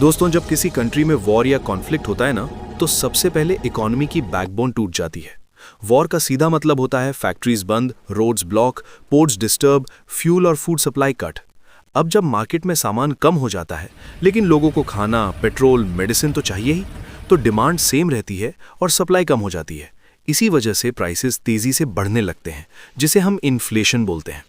दोस्तों, जब किसी कंट्री में वॉर या कॉन्फ्लिक्ट होता है ना, तो सबसे पहले इकोनॉमी की बैकबोन टूट जाती है। वॉर का सीधा मतलब होता है फैक्ट्रीज बंद, roads block, ports disturb, fuel और फूड सप्लाई कट। अब जब मार्केट में सामान कम हो जाता है, लेकिन लोगों को खाना, पेट्रोल, मेडिसिन तो चाहिए ही, तो डिमांड सेम रहती है और सप्लाई कम हो जाती है। इसी वजह से प्राइसेस तेजी से बढ़ने लगते हैं, जिसे हम इन्फ्लेशन बोलते हैं।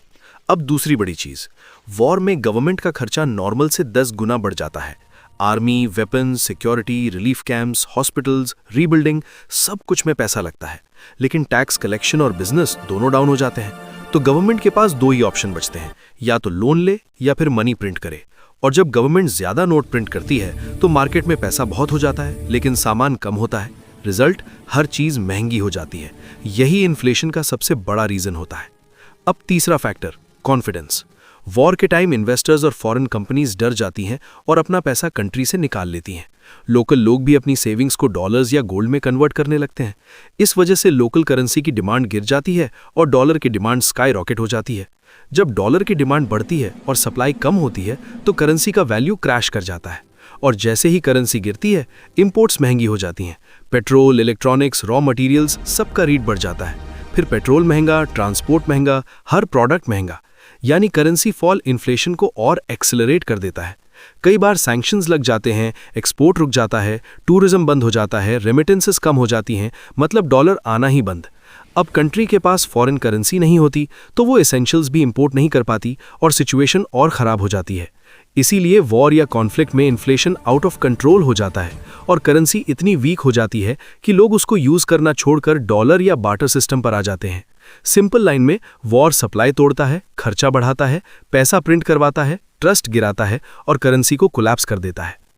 अब दूसरी बड़ी चीज, वॉर में गवर्नमेंट का खर्चा नॉर्मल से 10 गुना बढ़ जाता है। Army, weapons, security, relief camps, hospitals, rebuilding, सब कुछ में पैसा लगता है। लेकिन टैक्स कलेक्शन और बिजनेस दोनों डाउन हो जाते हैं। तो गवर्नमेंट के पास दो ही ऑप्शन बचते हैं, या तो लोन ले या फिर मनी प्रिंट करे। और जब गवर्नमेंट ज्यादा नोट प्रिंट करती है तो मार्केट में पैसा बहुत हो जाता है, लेकिन सामान कम होता है। रिजल्ट, हर चीज महंगी हो जाती है। यही इन्फ्लेशन का सबसे बड़ा रीजन होता है। अब तीसरा फैक्टर, कॉन्फिडेंस। वॉर के टाइम इन्वेस्टर्स और फॉरेन कंपनीज डर जाती हैं और अपना पैसा कंट्री से निकाल लेती हैं। लोकल लोग भी अपनी सेविंग्स को डॉलर्स या गोल्ड में कन्वर्ट करने लगते हैं। इस वजह से लोकल करेंसी की डिमांड गिर जाती है और डॉलर की डिमांड स्काई रॉकेट हो जाती है। जब डॉलर की डिमांड बढ़ती है और सप्लाई कम होती है तो करेंसी का वैल्यू क्रैश कर जाता है। और जैसे ही करेंसी गिरती है, इंपोर्ट्स महंगी हो जाती हैं। पेट्रोल, इलेक्ट्रॉनिक्स, रॉ मटेरियल्स, सबका रेट बढ़ जाता है। फिर पेट्रोल महंगा, ट्रांसपोर्ट महंगा, हर प्रोडक्ट महंगा। यानी करेंसी फॉल इन्फ्लेशन को और एक्सेलरेट कर देता है। कई बार सैंक्शंस लग जाते हैं, एक्सपोर्ट रुक जाता है, टूरिज्म बंद हो जाता है, रेमिटेंसेस कम हो जाती हैं, मतलब डॉलर आना ही बंद। अब कंट्री के पास फॉरेन करेंसी नहीं होती तो वो एसेंशियल्स भी इंपोर्ट नहीं कर पाती और सिचुएशन और ख़राब हो जाती है। इसीलिए वॉर या कॉन्फ्लिक्ट में इन्फ्लेशन आउट ऑफ कंट्रोल हो जाता है और करेंसी इतनी वीक हो जाती है कि लोग उसको यूज़ करना छोड़कर डॉलर या बार्टर सिस्टम पर आ जाते हैं। सिंपल लाइन में, वॉर सप्लाई तोड़ता है, खर्चा बढ़ाता है, पैसा प्रिंट करवाता है, ट्रस्ट गिराता है और करेंसी को कोलैप्स कर देता है।